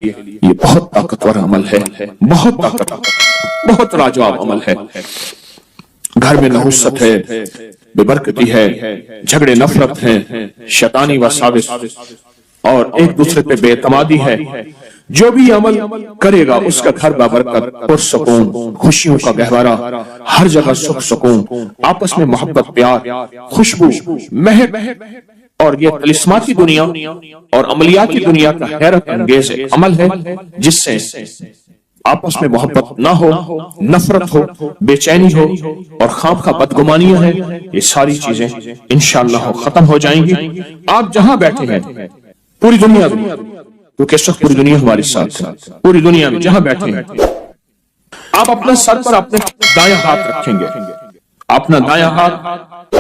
یہ بہت طاقتور عمل ہے، بہت طاقتور، بہت لاجواب عمل ہے۔ گھر میں نحوست ہے، بے برکتی ہے، جھگڑے نفرت ہیں، شیطانی وساوس اور ایک دوسرے پہ بے اعتمادی ہے، جو بھی عمل کرے گا اس کا گھر بابرکت، پرسکون، خوشیوں کا گہوارہ، ہر جگہ سکھ سکون، آپس میں محبت، پیار، خوشبو، مہک، اور یہ طلسماتی دنیا اور عملیاتی دنیا کا حیرت انگیز ایک عمل ہے جس سے آپس میں محبت نہ ہو، نفرت ہو، بے چینی ہو اور خواہ بدگمانیاں ہیں، یہ ساری چیزیں انشاءاللہ ختم ہو جائیں گی۔ آپ جہاں بیٹھے ہیں پوری دنیا میں، کیونکہ اس وقت پوری دنیا ہمارے ساتھ ہے، پوری دنیا میں جہاں بیٹھے ہیں آپ اپنا سر پر اپنے دایاں ہاتھ رکھیں گے، اپنا دایاں ہاتھ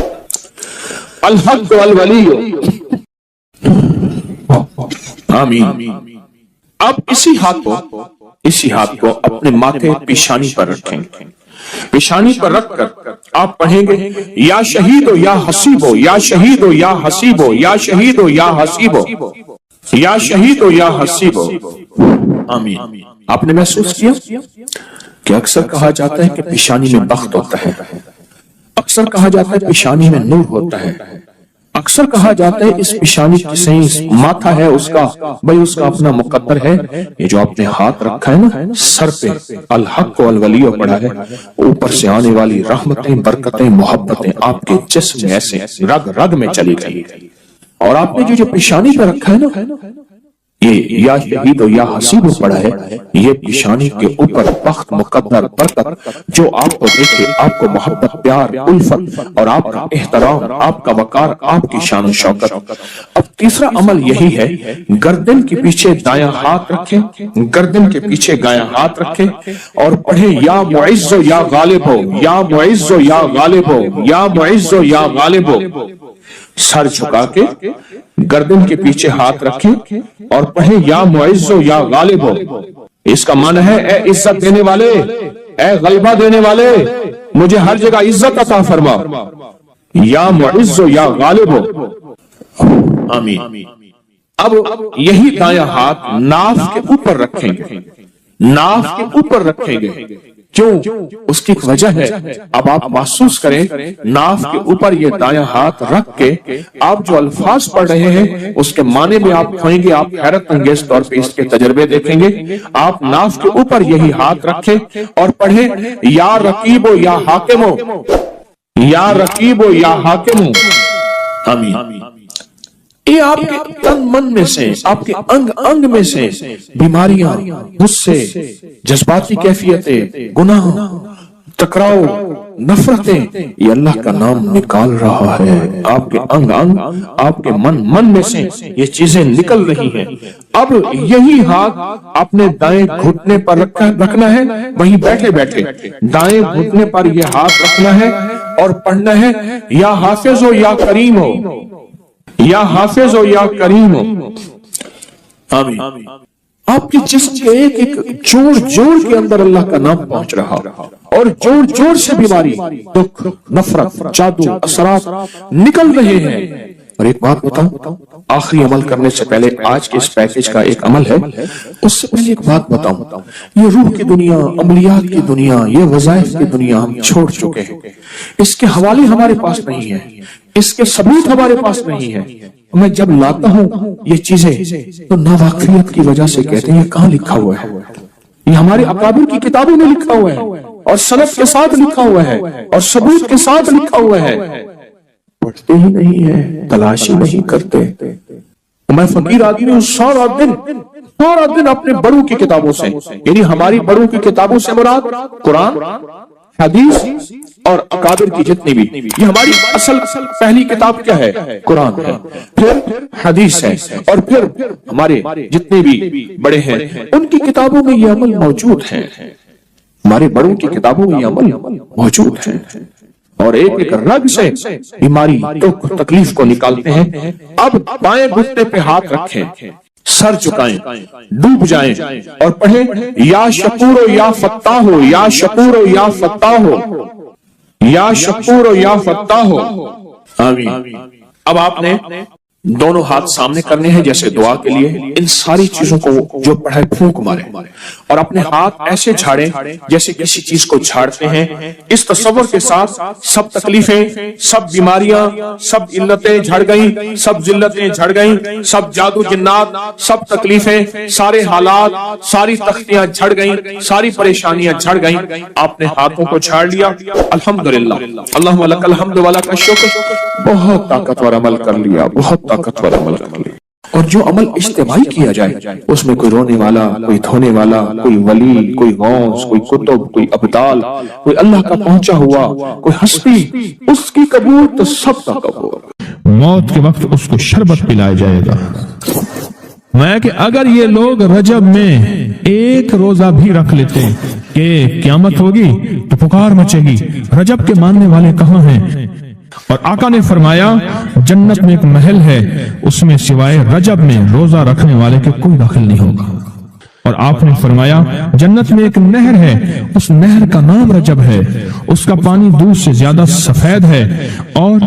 الحق والولی، آمین۔ اب اسی ہاتھ کو اپنے ماتھے پیشانی پر رکھیں گے، پیشانی پر رکھ کر آپ پڑھیں گے یا شہید ہو یا حسیب ہو، یا شہید ہو یا حسیب ہو، یا شہید ہو یا حسیب ہو، یا شہید ہو یا حسیب ہو، آمین۔ آپ نے محسوس کیا کہ اکثر کہا جاتا ہے کہ پیشانی میں بخت ہوتا ہے، اکثر کہا جاتا ہے پیشانی میں نور ہوتا ہے، اکثر کہا جاتا ہے اس پیشانی سے ماتھا ہے اس کا، بھئی اس کا اپنا مقدر ہے۔ یہ جو آپ نے ہاتھ رکھا ہے نا سر پہ، الحق والولی پڑھا ہے، اوپر سے آنے والی رحمتیں، برکتیں، محبتیں آپ کے جسم میں ایسے رگ رگ میں چلی گئی، اور آپ نے جو پیشانی پہ رکھا ہے نا یہ یا شہید و یا حسیب پڑھا ہے، یہ پیشانی کے اوپر بخت، مقدر، برکت جو آپ کو دیکھے، آپ کو محبت، پیار، الفت اور آپ کا احترام، آپ کا وقار، آپ کی شان و شوکت۔ اب تیسرا عمل یہی ہے، گردن کے پیچھے دایاں ہاتھ رکھیں، گردن کے پیچھے دایاں ہاتھ رکھیں اور پڑھیں یا معز و یا غالب ہو، یا معز و یا غالب ہو، یا معز و یا غالب ہو۔ سر جھکا کے گردن کے پیچھے ہاتھ رکھیں اور پڑھیں یا معز و یا غالب ہو۔ اس کا معنی ہے اے عزت دینے والے، اے غلبہ دینے والے، مجھے ہر جگہ عزت عطا فرما، یا معز و یا غالب ہو، آمین۔ اب یہی دایاں ہاتھ ناف کے اوپر رکھیں گے، ناف کے اوپر رکھیں گے، کیوں؟ اس کی وجہ ہے، اب آپ محسوس کریں ناف کے اوپر یہ دایاں ہاتھ رکھ کے آپ جو الفاظ پڑھ رہے ہیں اس کے معنی میں آپ کھوئیں گے، آپ حیرت انگیز طور پہ اس کے تجربے دیکھیں گے۔ آپ ناف کے اوپر یہی ہاتھ رکھیں اور پڑھیں یا رقیب و یا حاکم ہو، یا رقیب و یا حاکم ہو، آمین۔ یہ آپ کے تن من میں سے، آپ کے انگ انگ میں سے بیماریاں، غصے، جذباتی کیفیتیں، گناہ، ٹکراؤ، نفرتیں، یہ اللہ کا نام نکال رہا ہے۔ آپ کے انگ انگ، آپ کے من میں سے یہ چیزیں نکل رہی ہیں۔ اب یہی ہاتھ اپنے دائیں گھٹنے پر رکھنا ہے، وہیں بیٹھے بیٹھے دائیں گھٹنے پر یہ ہاتھ رکھنا ہے اور پڑھنا ہے یا حافظ ہو یا کریم ہو، یا حافظ ہو یا کریم ہو، آمین۔ آپ کے جسم کے ایک ایک جوڑ جوڑ کے اندر اللہ کا نام پہنچ رہا اور جوڑ جوڑ سے بیماری، دکھ، نفرت، جادو، اثرات نکل رہے ہیں۔ اور ایک بات بتاؤں، آخری عمل کرنے سے پہلے آج کے اس پیکج کا ایک عمل ہے، اس سے پہلے ایک بات بتاؤں، یہ روح کی دنیا، عملیات کی دنیا، یہ وظائف کی دنیا ہم چھوڑ چکے ہیں، اس کے حوالے ہمارے پاس نہیں ہیں، اس کے ثبوت ہمارے پاس نہیں ہے۔ میں جب لاتا ہوں یہ چیزیں تو ناواقفیت کی وجہ سے کہتے ہیں یہ کہاں لکھا ہوا ہے؟ یہ ہمارے اکابر کی کتابوں میں لکھا ہوا ہے اور سند کے ساتھ لکھا ہوا ہے اور ثبوت کے ساتھ لکھا ہوا ہے، پڑھتے ہی نہیں ہے، تلاشی نہیں کرتے۔ میں فقیر آدمی ہوں، سارا دن اپنے بڑوں کی کتابوں سے، یعنی ہماری بڑوں کی کتابوں سے مراد قرآن، حدیث اور اکابر کی جتنی بھی، یہ ہماری اصل پہلی کتاب کیا ہے؟ قرآن ہے، پھر حدیث ہے، اور پھر ہمارے جتنے بھی بڑے ہیں ان کی کتابوں میں یہ عمل موجود ہے، ہمارے بڑوں کی کتابوں میں یہ عمل موجود ہے، اور ایک ایک رگ سے بیماری، دکھ، تکلیف کو نکالتے ہیں۔ اب بائیں گھٹنے پہ ہاتھ رکھیں، سر چکائیں، ڈوب جائیں اور پڑھیں یا شکور و یا فتاح ہو، یا شکور و یا فتاح ہو، یا شکور و یا فتاح ہو، آمین۔ اب آپ نے दोनों हाथ सामने करने हैं जैसे दुआ के लिए। इन सारी चीजों को जो पढ़े फूंक मारे और अपने हाथ ऐसे झाड़े जैसे किसी चीज को झाड़ते हैं। इस तसव्वुर के साथ सब तकलीफें, सब बीमारियां, सब इल्लतें झड़ गई, सब जिल्लतें झड़ गई, सब जादू जिन्नात, सब तकलीफें, सारे हालात, सारी तख्तियां झड़ गई, सारी परेशानियां झड़ गई। आपने हाथों को झाड़ लिया, अल्हम्दुलिल्लाह, अल्लाहुम्मा लकल हम्द व लकल शुक्र, बहुत ताकतवर अमल कर लिया, बहुत ताकतवर अमल कर लिया। और जो अमल इज्तिमाई किया जाए उसमें कोई रोने वाला, कोई धोने वाला, कोई वली, कोई गौस, कोई कुतुब, कोई अब्दाल, कोई अल्लाह का पहुंचा हुआ, कोई हस्ती, उसकी कबूल तो सबका कबूल। मौत के वक्त उसको शरबत पिलाया जाएगा। मैं कि अगर ये लोग रजब में एक रोजा भी रख लेते कि क़यामत होगी तो पुकार मचेगी, रजब के मानने वाले कहाँ हैं? और आका ने फरमाया जन्नत में एक महल है, उसमें सिवाय रजब में रोजा रखने वाले के कोई दाखिल नहीं होगा। और आपने फरमाया जन्नत में एक नहर है, उस नहर का नाम रजब है, उसका पानी दूध से ज्यादा सफेद है और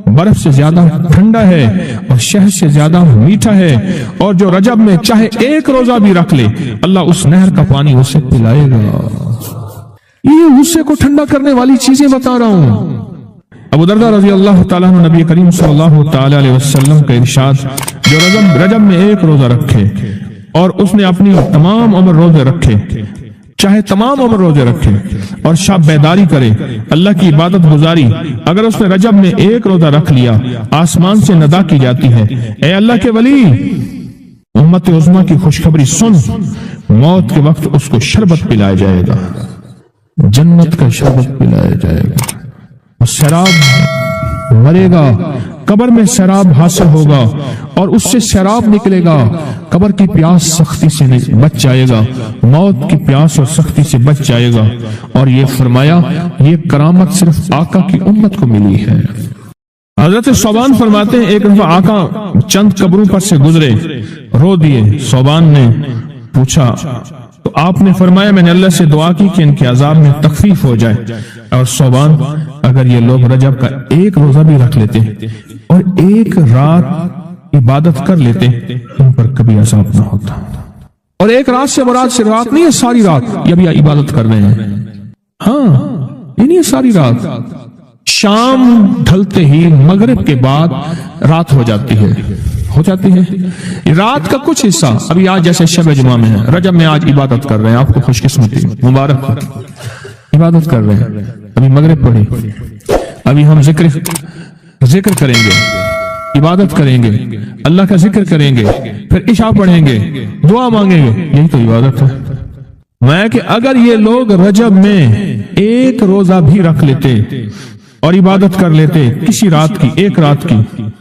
बर्फ से ज्यादा ठंडा है और शहद से ज्यादा मीठा है। और जो रजब में चाहे एक रोजा भी रख ले, अल्लाह उस नहर का पानी उसे पिलाएगा। ये गुस्से को ठंडा करने वाली चीजें बता रहा हूं। अबू दरदा रज़ी अल्लाह ताला अन्हु नबी करीम सल्लल्लाहु ताला अलैहि वसल्लम का इरशाद, जो रजब में एक रोजा रखे और उसने अपनी तमाम उम्र रोजे रखे, चाहे तमाम उम्र रोजे रखे और शब बेदारी करे, अल्लाह की इबादत गुजारी, अगर उसने रजब में एक रोजा रख लिया, आसमान से नदा की जाती है, ए अल्लाह के वली, उम्मत उज़्मा की खुशखबरी सुन, मौत के वक्त उसको शरबत पिलाया जाएगा, जन्नत का शरबत पिलाया जाएगा। शराब मरेगा, कब्र में शराब हासिल होगा और उससे शराब निकलेगा, कब्र की प्यास सख्ती से बच जाएगा, मौत की प्यास और सख्ती से बच जाएगा। और ये फरमाया ये करामत सिर्फ आका की उम्मत को मिली है। हजरत सोबान फरमाते हैं एक दफा आका चंद कब्रों पर से गुजरे, रो दिए। सोबान ने पूछा तो आपने फरमाया मैंने अल्लाह से दुआ की कि इनके अजाब में तखफीफ हो जाए। और सोबान अगर ये लोग रजब का एक रोजा भी रख लेते और एक रात इबादत कर लेते, इन पर कभी अजाब ना होता। और एक रात से मुराद सिर्फ रात नहीं है, सारी रात ये भी इबादत कर रहे हैं। हाँ, ये नहीं है सारी रात। शाम ढलते ही मगरिब के बाद रात हो जाती है, रात का कुछ हिस्सा। अभी आज जैसे शब जुमा में है, रजब में आज इबादत कर रहे हैं, आपको खुशकिस्मती मुबारक, इबादत कर रहे हैं। अभी मगरिब पढ़ी, अभी हम जिक्र करेंगे, इबादत करेंगे, अल्लाह का जिक्र करेंगे, फिर इशा पढ़ेंगे, दुआ मांगेंगे, यही तो इबादत है। मैं कि अगर ये लोग रजब में एक रोजा भी रख लेते और इबादत कर लेते किसी रात की, एक रात की,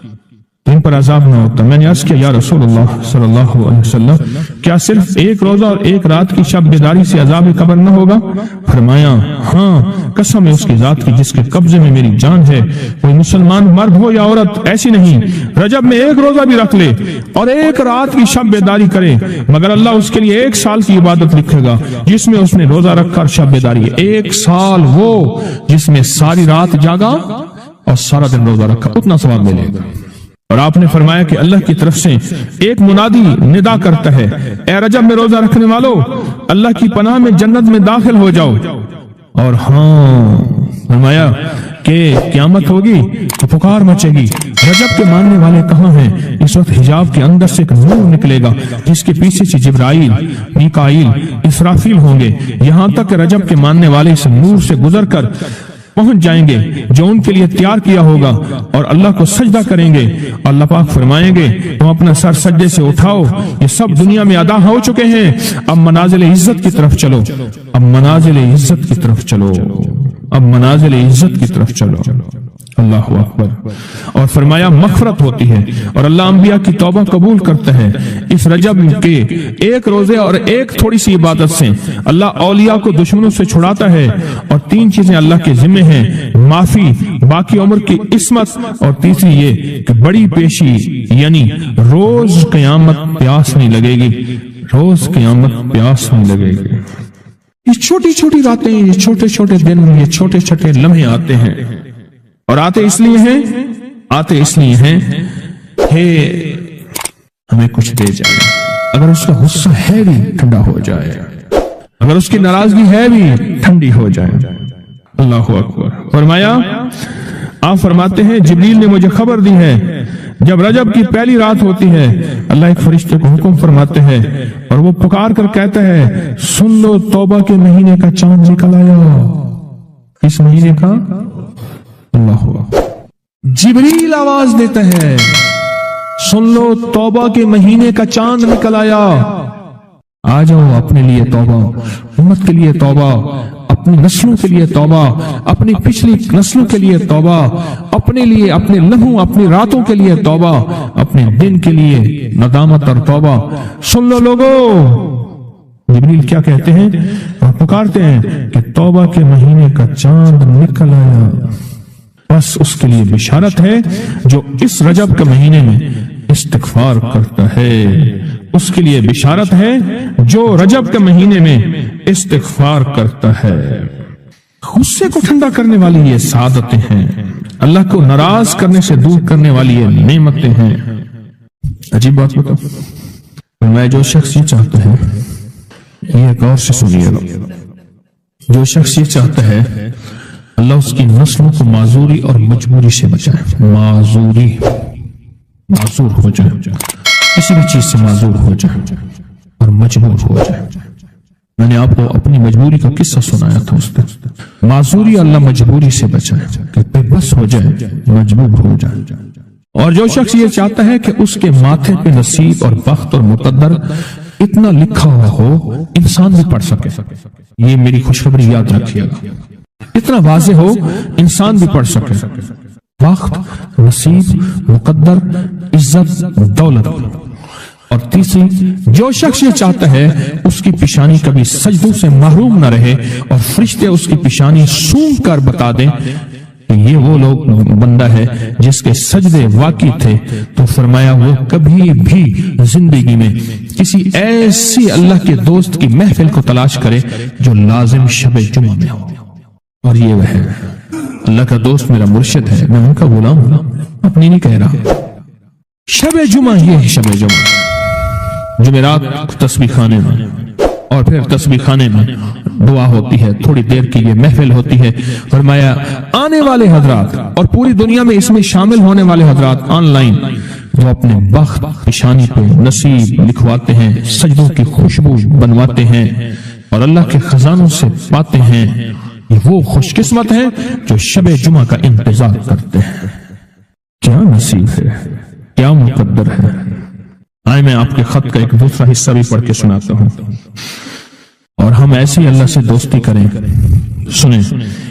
इन पर अजाब ना होता। मैंने अर्ज किया या रसूलुल्लाह सल्लल्लाहु अलैहि वसल्लम, क्या सिर्फ एक रोजा और एक रात की शब बेदारी से अजाब कब्र न होगा? फरमाया हाँ, कसम है उसकी जात की जिसके कब्जे में मेरी जान है, कोई मुसलमान मर्द हो या औरत ऐसी नहीं रजब में एक रोजा भी रख ले और एक रात की शब बेदारी करे, मगर अल्लाह उसके लिए 1 साल की इबादत लिखेगा जिसमें उसने रोजा रखकर शब बेदारी। 1 साल वो जिसमें सारी रात जागा और सारा दिन रोजा रखा, उतना सवाब मिलेगा। और आपने फरमाया कि अल्लाह की तरफ से एक मुनादी निदा करता है, ए रजब में रोजा रखने वालों, अल्लाह की पनाह में जन्नत में दाखिल हो जाओ। और हाँ, फरमाया कि क़यामत होगी तो पुकार मचेगी, रजब के मानने वाले कहाँ हैं? इस वक्त हिजाब के अंदर से एक नूर निकलेगा जिसके पीछे से जिब्राइल, मीकाईल, इसराफील होंगे, यहाँ तक रजब के मानने वाले इस नूर से गुजर कर पहुंच जाएंगे जो उनके लिए तैयार किया होगा और अल्लाह को सजदा करेंगे। अल्लाह पाक फरमाएंगे तुम अपना सर सजदे से उठाओ, ये सब दुनिया में अदा हो चुके हैं, अब मनाजिल इज्जत की तरफ चलो, अब मनाजिल इज्जत की तरफ चलो, अब मनाजिल इज्जत की तरफ चलो। अल्लाह अकबर। और फरमाया मग़फ़िरत होती है और अल्लाह अंबिया की तौबा कबूल करता है। इस रजब के एक रोजे और एक थोड़ी सी इबादत से अल्लाह औलिया को दुश्मनों से छुड़ाता है। और 3 चीजें अल्लाह के जिम्मे हैं, माफी, बाकी उम्र की इस्मत, और तीसरी ये कि बड़ी पेशी, यानी रोज क़यामत प्यास नहीं लगेगी, रोज क़यामत प्यास नहीं लगेगी। ये छोटी छोटी रातें, ये छोटे छोटे दिन, ये छोटे छोटे लम्हे आते हैं और आते इसलिए हैं ہے ہمیں کچھ دے جائے. اگر اس کا غصہ ہے بھی ٹھنڈا ہو جائے, اگر اس کی ناراضگی ہے بھی ٹھنڈی ہو جائے. اللہ اکبر. فرمایا, آپ فرماتے ہیں جبریل نے مجھے خبر دی ہے جب رجب کی پہلی رات ہوتی ہے اللہ ایک فرشتے کو حکم فرماتے ہیں اور وہ پکار کر کہتا ہے سن لو توبہ کے مہینے کا چاند نکل آیا. اس مہینے کا اللہ جبریل آواز دیتا ہے سن لو توبہ کے مہینے کا چاند نکل آیا. آ جاؤ اپنے لیے توبہ, امت کے لیے توبہ, اپنی نسلوں کے لیے توبہ, اپنی پچھلی نسلوں کے لیے توبہ, اپنے لیے, اپنے لمحوں, اپنی راتوں کے لیے توبہ, اپنے دن کے لیے ندامت اور توبہ. سن لو لوگو. جبریل کیا کہتے ہیں اور پکارتے ہیں کہ توبہ کے مہینے کا چاند نکل آیا. بس اس کے لیے بشارت ہے جو اس رجب کے مہینے میں استغفار کرتا ہے. اس کے لیے بشارت ہے جو رجب کے مہینے میں استغفار کرتا ہے. غصے کو ٹھنڈا کرنے والی یہ سعادتیں ہیں, اللہ کو ناراض کرنے سے دور کرنے والی یہ نعمتیں ہیں. عجیب بات بتاؤ, میں جو شخص یہ چاہتا ہے, یہ ایک اور سے سنیے گا, جو شخص یہ چاہتا ہے اللہ اس کی نسلوں کو معذوری اور مجبوری سے بچائے, معذور ہو جائے, کسی بھی چیز سے معذور ہو جائے اور مجبور ہو جائے. میں نے آپ کو اپنی مجبوری کا قصہ سنایا تھا. اس دن معذوری اللہ مجبوری سے بچائے کہ بے بس ہو جائے, مجبور ہو جائے. اور جو شخص یہ چاہتا ہے کہ اس کے ماتھے پہ نصیب اور بخت اور مقدر اتنا لکھا ہوا ہو انسان بھی پڑھ سکے, یہ میری خوشخبری یاد رکھیے گا, اتنا واضح ہو انسان بھی پڑھ سکے. وقت, نصیب, مقدر, عزت, دولت. اور تیسری, جو شخص یہ چاہتا ہے اس کی پیشانی کبھی سجدوں سے محروم نہ رہے اور فرشتے اس کی پیشانی سونگ کر بتا دیں کہ یہ وہ لوگ بندہ ہے جس کے سجدے واقعی تھے, تو فرمایا وہ کبھی بھی زندگی میں کسی ایسی اللہ کے دوست کی محفل کو تلاش کرے جو لازم شب جمعہ میں ہو. اور یہ وہ ہے, اللہ کا دوست میرا مرشد ہے, میں ان کا غلام ہوں, اپنی نہیں کہہ رہا. شب جمعہ, یہ ہے شب جمعہ. جمعرات تسبیح خانے میں, اور پھر تسبیح خانے میں دعا ہوتی ہے, تھوڑی دیر کی یہ محفل ہوتی ہے. فرمایا آنے والے حضرات اور پوری دنیا میں اس میں شامل ہونے والے حضرات آن لائن جو اپنے بخت پیشانی پہ نصیب لکھواتے ہیں, سجدوں کی خوشبو بنواتے ہیں اور اللہ کے خزانوں سے پاتے ہیں, یہ وہ خوش قسمت ہیں جو شب جمعہ کا انتظار کرتے ہیں. کیا نصیب ہے, کیا مقدر ہے. آئے میں آپ کے خط کا ایک دوسرا حصہ بھی پڑھ کے سناتا ہوں اور ہم ایسے ہی اللہ سے دوستی کریں. سنیں,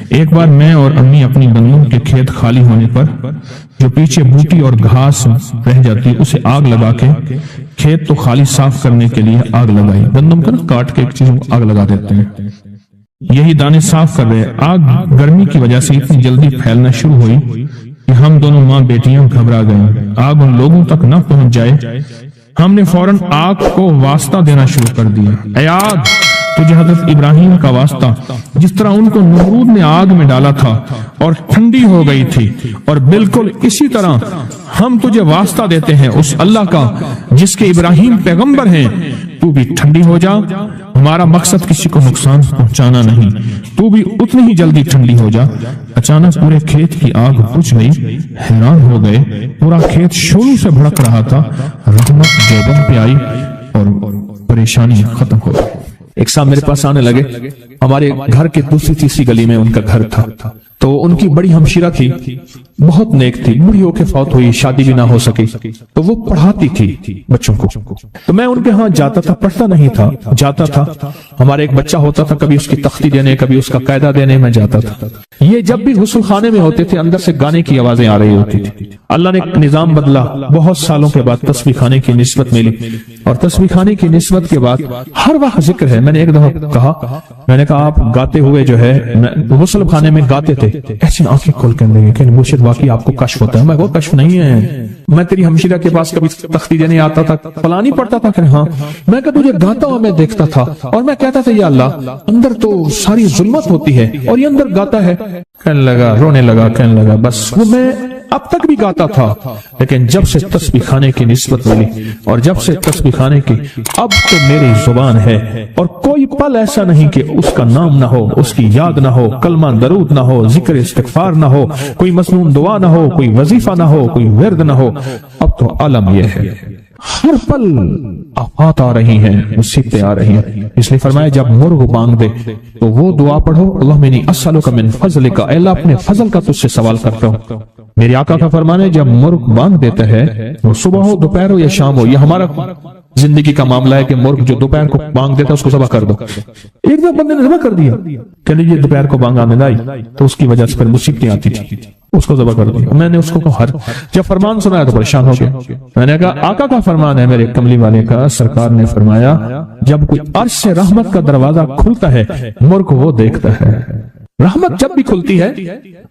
ایک بار میں اور امی اپنی گندم کے کھیت خالی ہونے پر جو پیچھے بوٹی اور گھاس رہ جاتی اسے آگ لگا کے, کھیت تو خالی صاف کرنے کے لیے آگ لگائی, گندم کا نا کاٹ کے ایک چیز آگ لگا دیتے ہیں, یہی دانے صاف کر رہے. آگ گرمی کی وجہ سے اتنی جلدی پھیلنا شروع ہوئی کہ ہم دونوں ماں بیٹیاں گھبرا گئیں. آگ ان لوگوں تک نہ پہنچ جائے, ہم نے فوراً آگ کو واسطہ دینا شروع کر دیا. اے آگ, تجھے حضرت ابراہیم کا واسطہ, جس طرح ان کو نمرود نے آگ میں ڈالا تھا اور ٹھنڈی ہو گئی تھی, اور بالکل اسی طرح ہم تجھے واسطہ دیتے ہیں اس اللہ کا جس کے ابراہیم پیغمبر ہیں. تو بھی ٹھنڈی ہو جا, ہمارا مقصد کسی کو نقصان پہنچانا نہیں, تو بھی اتنی ہی جلدی ٹھنڈی ہو جا. اچانک پورے کھیت کی آگ بجھ گئی, حیران ہو گئے, پورا کھیت شروع سے بھڑک رہا تھا. رحمت دیوبند پہ آئی اور پریشانی ختم ہو گئی. ایک صاحب میرے پاس آنے لگے, ہمارے گھر کے دوسری تیسری گلی میں ان کا گھر تھا, تو ان کی بڑی ہمشیرہ تھی, بہت نیک تھی, بوڑھی ہو کے فوت ہوئی, شادی بھی نہ ہو سکی, تو وہ پڑھاتی تھی بچوں کو. تو میں ان کے ہاں جاتا تھا, پڑھتا نہیں تھا, جاتا تھا. ہمارے ایک بچہ ہوتا تھا, کبھی اس کی تختی دینے, کبھی اس کا قاعدہ دینے میں جاتا تھا. یہ جب بھی غسل خانے میں ہوتے تھے اندر سے گانے کی آوازیں آ رہی ہوتی تھی. اللہ نے ایک نظام بدلا, بہت سالوں کے بعد تسبیح خانے کی نسبت ملی, اور تسبیح خانے کی نسبت کے بعد ہر وقت ذکر ہے. میں نے ایک دفعہ کہا, میں نے کہا آپ گاتے ہوئے جو ہے غسل خانے میں گاتے تھے, ایسی آنکھیں کھول کر لگے کہ مرشد واقعی آپ کو کشف ہوتا ہے. میں وہ کشف نہیں ہے, میں تیری ہمشیرہ کے پاس کبھی تختی دینے آتا تھا, فلانی پڑھتا تھا کہ ہاں, میں کہ تجھے گاتا ہوا میں دیکھتا تھا, اور میں کہتا تھا یا اللہ اندر تو ساری ظلمت ہوتی ہے اور یہ اندر گاتا ہے. کہنے لگا, رونے لگا, کہنے لگا بس وہ میں अब तक भी गाता था, लेकिन जब से तस्बीह खाने की निस्बत मिली और जब से तस्बीह खाने की, अब तो मेरी जुबान है और कोई पल ऐसा नहीं कि उसका नाम ना हो, उसकी याद ना हो, कलमा दरूद ना हो, जिक्र इस्तिगफार ना हो, कोई मसनून दुआ ना हो, कोई वजीफा ना हो, कोई विर्द ना हो। अब तो आलम यह है, हर पल आफत आ रही हैं, मुसीबतें आ रही हैं। इसलिए फरमाया जब मुर्ग बांग दे तो वो दुआ पढ़ो, अल्लाहुम्मा इन्नी अस्अलुका मिन फज़लिका, अल्लाह अपने फजल का तुझसे सवाल करता हूँ। मेरे आका का फरमान है जब मुर्ग बांग देता है, वो सुबह हो, दोपहर हो या शाम हो, यह हमारा जिंदगी का मामला है कि मुर्ग जो दोपहर को बांग देता है उसको ज़बह कर दो। एक दो बंदे ने ज़बह कर दिया, कह लीजिए दोपहर को बांग आने आई तो उसकी वजह से फिर मुसीबतें आती थी, उसको ज़बह कर दिया। मैंने उसको कहा, जब फरमान सुनाया तो परेशान हो गया। मैंने कहा आका का फरमान है, मेरे कमली वाले का, सरकार ने फरमाया जब कोई अर्श से रहमत का दरवाजा खुलता है, मुर्ग वो देखता है। रहमत जब भी खुलती है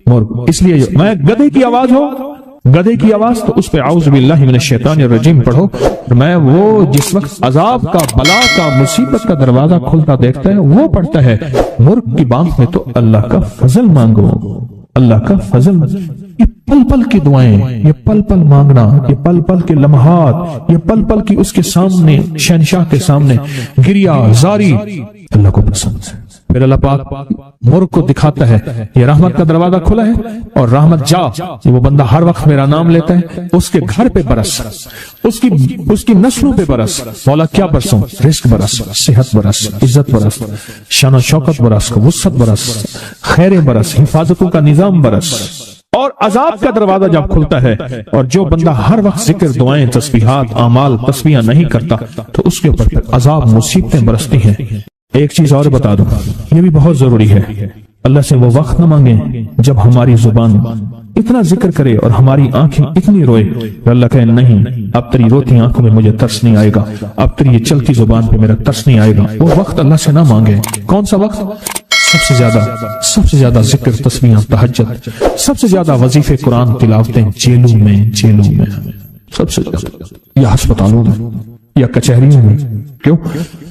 मुर्ग, इसलिए मैं गधे की आवाज हो, गधे की आवाज तो उस पे आउज़ बिल्लाहि मिनश शैतानिर रजीम पढ़ो, मैं वो जिस वक्त अजाब का, बला का, मुसीबत का दरवाजा खुलता देखता है वो पढ़ता है। मुर्ग की बांग में तो अल्लाह का फजल मांगो, अल्लाह का फजल। ये पल पल की दुआएं, ये पल पल मांगना, ये पल पल के लम्हात, ये पल पल की उसके सामने, शहनशाह के सामने गिरिया जारी अल्लाह को पसंद है। फिर अल्लाह पाक मुर्ग को दिखाता है ये रहमत का दरवाजा खुला है और रहमत जा, वो बंदा हर वक्त मेरा नाम लेता है, उसके घर पे बरस, उसकी नस्लों पे बरस, मौला क्या बरसों, रिस्क बरस, सेहत बरस, इज्जत बरस, शान शौकत बरस, वुसअत बरस, खैर बरस, हिफाजतों का निजाम बरस। और अजाब का दरवाजा जब खुलता है और जो बंदा हर वक्त जिक्र, दुआएं, तस्बीहात, आमाल, तस्बीहां नहीं करता तो उसके ऊपर अजाब, मुसीबतें बरसती हैं। एक चीज और बता दूं, ये भी बहुत जरूरी है, अल्लाह से वो वक्त न मांगे जब हमारी जुबान इतना जिक्र करे और हमारी आंखें इतनी रोए, अल्लाह कहे नहीं अब तेरी रोती आंखों में मुझे तरस नहीं आएगा, अब तेरी ये चलती जुबान पे मेरा तरस नहीं आएगा। वो वक्त अल्लाह से ना मांगे। कौन सा वक्त? सबसे ज्यादा जिक्र, तस्बीहां, तहज्जुद, सबसे ज्यादा वजीफे, कुरान तिलावतें, जेलों में सबसे ज्यादा, या अस्पतालों में या कचहरियों में। क्यों?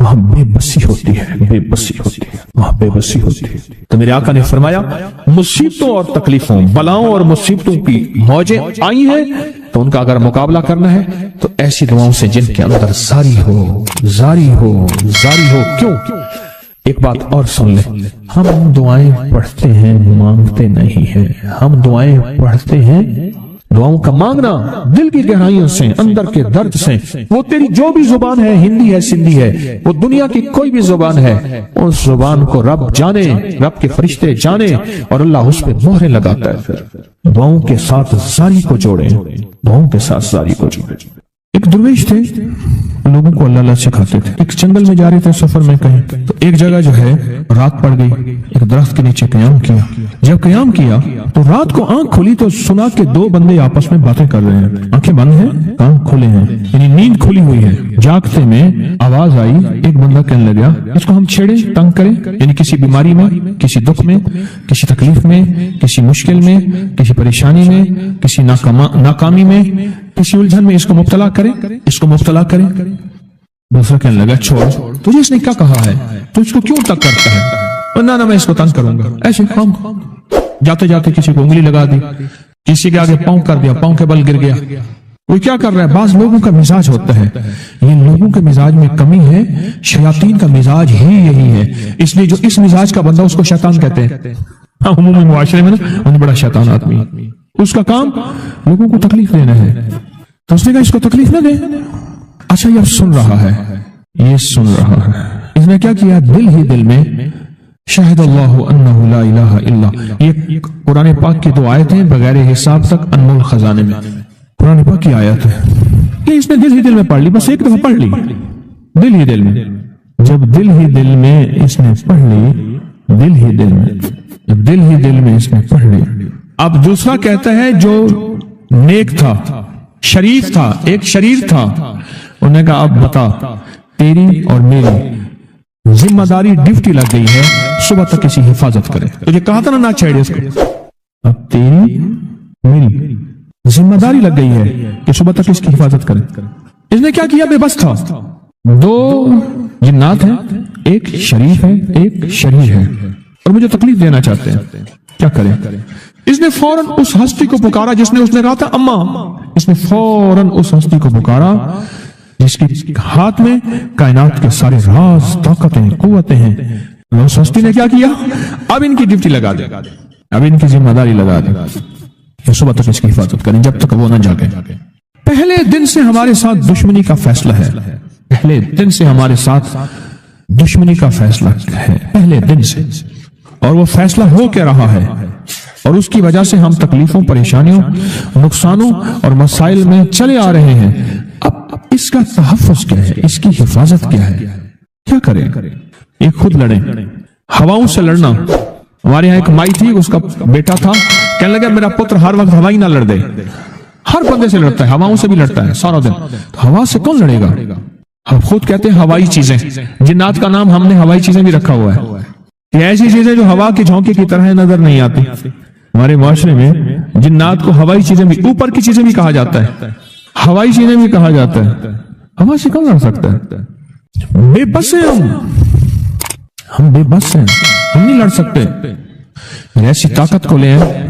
वहां बेबसी होती है, वहां बेबसी होती है। तो मेरे आका ने फरमाया मुसीबतों और तकलीफों, बलाओं और मुसीबतों की मौजें आई हैं तो उनका अगर मुकाबला करना है तो ऐसी दुआओं से जिनके अंदर जारी हो। क्यों? एक बात और सुन ले, हम दुआएं पढ़ते हैं, मांगते नहीं है। हम दुआएं पढ़ते हैं, दुआओं का मांगना दिल की गहराइयों से, अंदर के दर्द से। वो तेरी जो भी जुबान है, हिंदी है, सिंधी है, वो दुनिया की कोई भी जुबान है, उस जुबान को रब जाने, रब के फरिश्ते जाने और अल्लाह उस पर मोहरें लगाता है। फिर दुआओं के साथ जारी को जोड़े, दुआओं के साथ जारी को जोड़े। एक दुर्वेश थे, लोगों को अल्लाह सिखाते थे। एक जंगल में जा रहे थे सफर में कहीं, तो एक जगह जो है रात पड़ गई, एक दरख्त के नीचे क़याम किया। जब क़याम किया तो रात को आंख खुली तो सुना कि दो बंदे आपस में बातें कर रहे हैं। आंखें बंद हैं, कान खुले हैं, यानी नींद खुली हुई है। जागते में आवाज आई, एक बंदा कहने लगा इसको हम छेड़े, तंग करें, यानी किसी बीमारी में, किसी दुख में, किसी तकलीफ में, किसी मुश्किल में, किसी परेशानी में, किसी नाकामी में, किसी उलझन में इसको मुब्तला करें। दूसरा कहने लगा छोड़, तुझे इसने क्या कहा है, तू इसको क्यों तंग करता है? ना मैं इसको तंग करूंगा। ऐसे हम जाते जाते किसी को उंगली लगा दी, किसी के आगे पांव कर दिया, पांव के बल गिर गया। वो क्या कर रहा है? बाज लोगों का मिजाज होता है, ये लोगों के मिजाज में कमी है, शयातीन का मिजाज ही यही है। इसलिए जो इस मिजाज का बंदा उसको शैतान कहते हैं। हाँ, उम्मी मुआशरे में ना बड़ा शैतान आदमी, उसका काम लोगों को तकलीफ देना है, तो उसने कहा इसको तकलीफ न दे। अच्छा ये सुन रहा है, इसने क्या किया? दिल ही दिल में शहदल्लाहु अन्नहु ला इलाहा इल्ला, ये कुरान पाक की दो आयतें बगैर हिसाब तक अनमोल खजाने में, कुरान पाक की आयत है, ये इसने दिल ही दिल में पढ़ ली, बस एक दफा पढ़ ली, दिल ही दिल में। जब दिल ही दिल में इसने पढ़ ली, दिल ही दिल में इसने पढ़ ली। अब दूसरा कहता है जो नेक था, शरीफ था, एक शरीर था, उन्होंने कहा अब बता, तेरी और मेरी जिम्मेदारी, ड्यूटी लग गई है, सुबह तक किसी हिफाजत करे। तुझे कहा था ना छेड़े इसको, अब तेरी मेरी जिम्मेदारी लग गई है कि सुबह तक इसकी हिफाजत करे। इसने क्या किया? बेबस था। दो जिन्नात हैं, एक शरीफ है, एक शरीर है, और मुझे तकलीफ देना चाहते हैं, क्या करें? इसने फौरन उस हस्ती को पुकारा जिसने उसने कहा था अम्मा। इसने फौरन उस हस्ती को पुकारा जिसके हाथ में कायनात के सारे राज, ताकतें, कुव्वतें हैं। उस हस्ती ने क्या किया? अब इनकी ड्यूटी लगा दे, अब इनकी जिम्मेदारी लगा दे, ये सुबह तक इसकी हिफाजत करें जब तक वो ना जागे। पहले दिन से हमारे साथ दुश्मनी का फैसला है, पहले दिन से हमारे साथ दुश्मनी का फैसला है, पहले दिन से। और वो फैसला हो क्या रहा है, और उसकी वजह से हम तकलीफों, परेशानियों, नुकसानों और मसाइल में चले आ रहे हैं। अब इसका तहफ़्फ़ुज़ क्या है, इसकी हिफाजत क्या है, क्या करें? एक खुद लड़े, हवाओं से लड़ना। हमारे यहाँ एक माई थी, उसका बेटा था, कहने लगा मेरा पुत्र हर वक्त हवाई ना लड़ दे। हर बंदे से लड़ता है, हवाओं से भी लड़ता है सारा दिन। तो हवा से कौन लड़ेगा? हम खुद कहते हैं हवाई चीजें, जिन्नात का नाम हमने हवाई चीजें भी रखा हुआ है। ये ऐसी चीजें जो हवा के झोंके की तरह नजर नहीं आती। हमारे माशरे में जिन्नात को हवाई चीजें भी, ऊपर की चीजें भी कहा जाता है, हवाई चीजें भी कहा जाता है। हवा से कौन लड़ सकता है? बेबस है हम बेबस हैं, हम नहीं लड़ सकते। ऐसी ताकत को ले आए,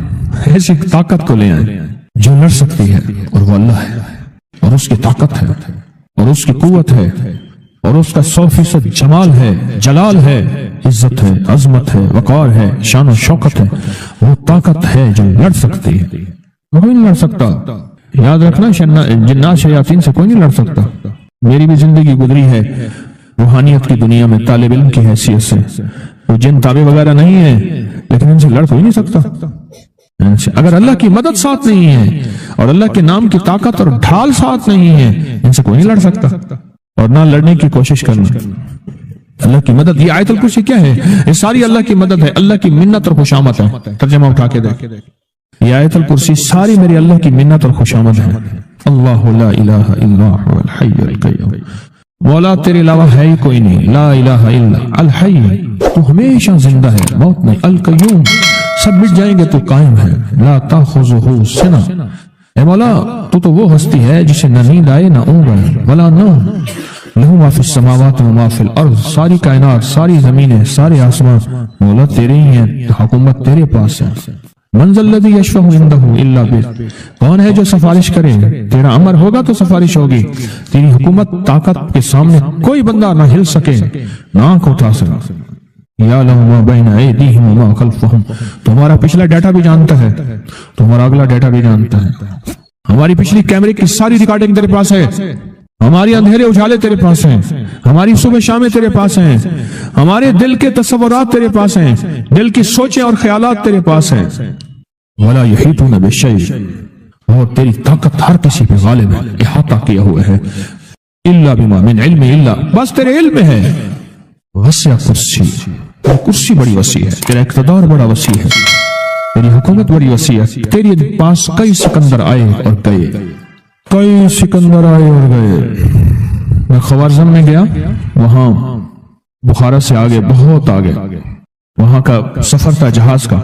ऐसी ताकत को ले आए जो लड़ सकती है, और वो अल्लाह है, और उसकी ताकत है, और उसकी कुव्वत है, और उसका 100% जमाल है, जलाल है, इज्जत है, अजमत है, वकार है, शान और शौकत है। वो ताकत है जो लड़ सकती है, कोई नहीं लड़ सकता। याद रखना, जिन्नात शयातीन से कोई नहीं लड़ सकता। मेरी भी जिंदगी गुजरी है रूहानियत की दुनिया में तालिब इल्म की हैसियत से। वो जिन ताबे वगैरह नहीं है, लेकिन इनसे लड़ कोई नहीं सकता। अगर अल्लाह की मदद साथ नहीं है, और अल्लाह के नाम की ताकत और ढाल साथ नहीं है, इनसे कोई नहीं लड़ सकता। और ना लड़ने की कोशिश करना। अल्लाह की मदद, ये आयतुल कुर्सी क्या है? ये सारी अल्लाह की मदद है, अल्लाह की मिन्नत और खुशामद है। तर्जुमा उठा के देख, ये आयतुल कुर्सी सारी मेरी अल्लाह की मिन्नत और खुशामद है। अल्लाहु ला इलाहा इल्ला हुवल हय्युल क़य्यूम, मौला तेरे अलावा है ही कोई नहीं। ला इलाहा इल्ला अल हय्य, तू हमेशा जिंदा है, मौत नहीं। अल क़य्यूम, सब मिट जाएंगे तू कायम है। ला ताखुज़ुहु सिना, ए मौला तू तो वो हस्ती है जिसे न नींद आए न ऊँघ आए, वला नौम, लहू मा फिस समावाति व मा फिल अर्ज़, सारी कायनात, सारी जमीनें, सारे आसमान मौला तेरे ही हैं, हुकूमत तेरे पास है। मंज़ल्लज़ी यशफ़अु इंदहु इल्ला बिज़्निह, कौन है जो सिफारिश करे? तेरा अमर होगा तो सिफारिश होगी। तेरी हुकूमत, ताकत के सामने कोई बंदा ना हिल सके, ना आंख उठा सके। या लहू मा बैना ऐदीहिम व मा खल्फ़हुम, तुम्हारा पिछला डाटा भी जानता है, तुम्हारा अगला डाटा भी जानता है। हमारी पिछली कैमरे की सारी रिकॉर्डिंग तेरे पास है, हमारी अंधेरे उजाले तेरे पास हैं, हमारी सुबह शामें तेरे पास हैं, हमारे दिल के तसव्वुरात तेरे पास हैं, दिल की सोचें और ख्यालात तेरे पास हैं। वला यहीतून बिशैइ, और तेरी ताकत हर किसी पे गालिब है, इहाता किया हुआ है। इल्ला बिमा मिन इल्मी इल्ला, बस तेरे इल्म में है। वसिअ कुर्सी, तेरी कुर्सी बड़ी वसी है, तेरा इक़्तिदार बड़ा वसी है, तेरी हुकूमत बड़ी वसी है। तेरे पास कई सिकंदर आए और गए, कई सिकंदर आए और गए। मैं ख़वारज़म में गया, वहां बुखारा से आगे, बहुत आगे, वहां का सफर था जहाज का,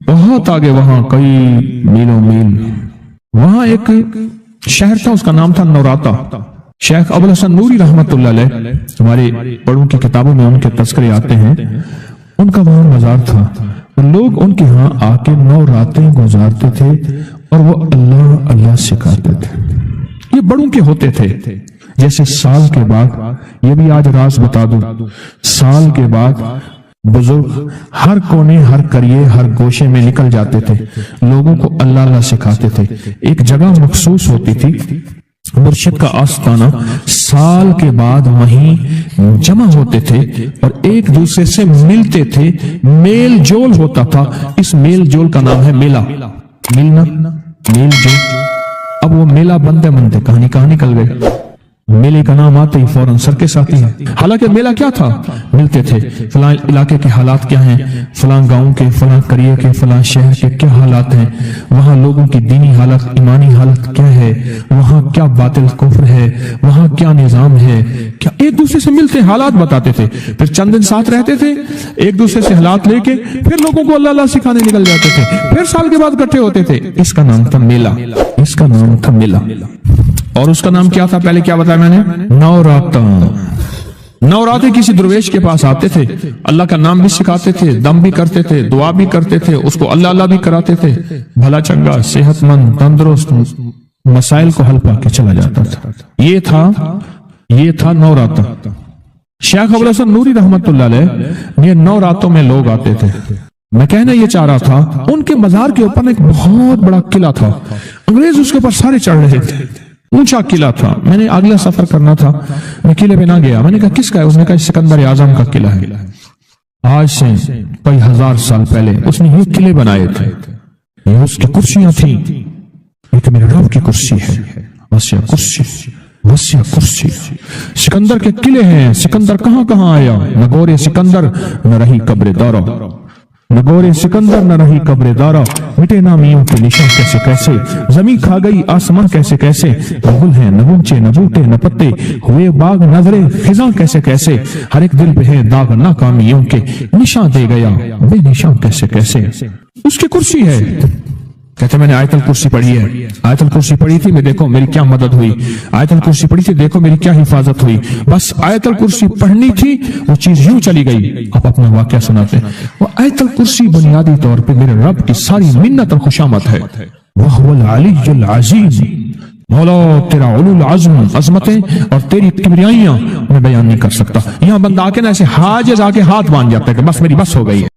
बहुत आगे, वहां कई मीलों मील। वहां एक शहर था, उसका नाम था नौराता। शेख अबुल हसन नूरी रहमतुल्लाह अलैह, हमारे बड़ों की किताबों में उनके तज़किरे आते हैं। उनका वहां मजार था, और लोग उनके यहाँ आके 9 रातें गुजारते थे, और वो अल्लाह अल्लाह सिखाते थे। ये बड़ों के होते थे। जैसे साल के बाद, ये भी आज राज बता दूं, साल के बाद बुजुर्ग हर कोने, हर करिए, हर गोशे में निकल जाते थे, लोगों को अल्लाह अल्लाह सिखाते थे। एक जगह मखसूस होती थी, मुर्शिद का आस्ताना, साल के बाद वहीं जमा होते थे और एक दूसरे से मिलते थे, मेल जोल होता था। इस मेल जोल का नाम है मेला, मिलना, मेल जोल। अब वो मेला बनते बनते कहां निकल गए। मेले का नाम आते ही फौरन सर्कस आती है। हालांकि मेला क्या था? मिलते थे, फलां इलाके के हालात क्या हैं, फलां गांव के, फलां करिए के, फलां शहर के क्या हालात हैं, वहां लोगों की दीनी हालत, ईमानी हालत क्या है, वहां क्या बातिल कुफ्र है, वहां क्या निजाम है, क्या एक दूसरे से मिलते हालात बताते थे। फिर चंद दिन साथ रहते थे, एक दूसरे से हालात लेके फिर लोगों को अल्लाह अल्लाह सिखाने निकल जाते थे। फिर साल के बाद इकट्ठे होते थे। इसका नाम था मेला, इसका नाम था मेला। और उसका नाम क्या था? पहले क्या बताया मैंने? नौराता। नौराते किसी दरवेश के पास आते थे, अल्लाह का नाम भी सिखाते थे, दम भी करते थे, दुआ भी करते थे, उसको अल्लाह अल्लाह भी कराते थे, भला चंगा सेहतमंद तंदुरुस्त मसाइल को हल पाके चला जाता था। ये था नौराता। शेख अबुल हसन नूरी रहमतुल्लाह अलैह, ये नौरातों में लोग आते थे। मैं कहना ये चाह रहा था, उनके मजार के ऊपर एक बहुत बड़ा किला था, अंग्रेज उसके ऊपर सारे चढ़ रहे थे, ऊंचा किला था। मैंने अगला सफर करना था, मैं किले पे ना गया। मैंने कहा किसका है? उसने कहा सिकंदर आजम का किला है। आज से कई हजार साल पहले उसने ये किले बनाए थे, ये उसकी कुर्सियां थी। एक मेरे रब की कुर्सी है, वसिया कुर्सी, वसिया कुर्सी। सिकंदर के किले हैं। सिकंदर कहां कहां आया? नगोरे सिकंदर न रही कब्र दारा, नगोरे सिकंदर न रही कब्र दारा, मिटे नामियों के निशान कैसे कैसे, जमीन खा गई आसमां कैसे कैसे, न गुल है न गुंचे न बूटे न पत्ते, हुए बाग नजरे खिजा कैसे कैसे, हर एक दिल पे है दाग नाकामियों के, निशान दे गया बेनिशान कैसे कैसे। उसकी कुर्सी है। कहते मैंने आयतल कुर्सी पढ़ी है, आयतल कुर्सी पढ़ी थी, मैं देखो मेरी क्या मदद हुई, आयतल कुर्सी पढ़ी थी, देखो मेरी क्या हिफाजत हुई। बस आयतल कुर्सी पढ़नी थी, वो चीज यूं चली गई। अब अपना वाकया सुनाते हैं। वो आयतल कुर्सी बुनियादी तौर पे मेरे रब की सारी मिन्नत और खुशामत है। वह हुवल अलीयुल अज़ीम, मौला तेरा उलुल अज़्म, अजमतें और तेरी किबरियाइयां मैं बयान नहीं कर सकता। यहां बंदा आके ना ऐसे हाजिज आके हाथ बांध जाता है कि बस मेरी बस हो गई है।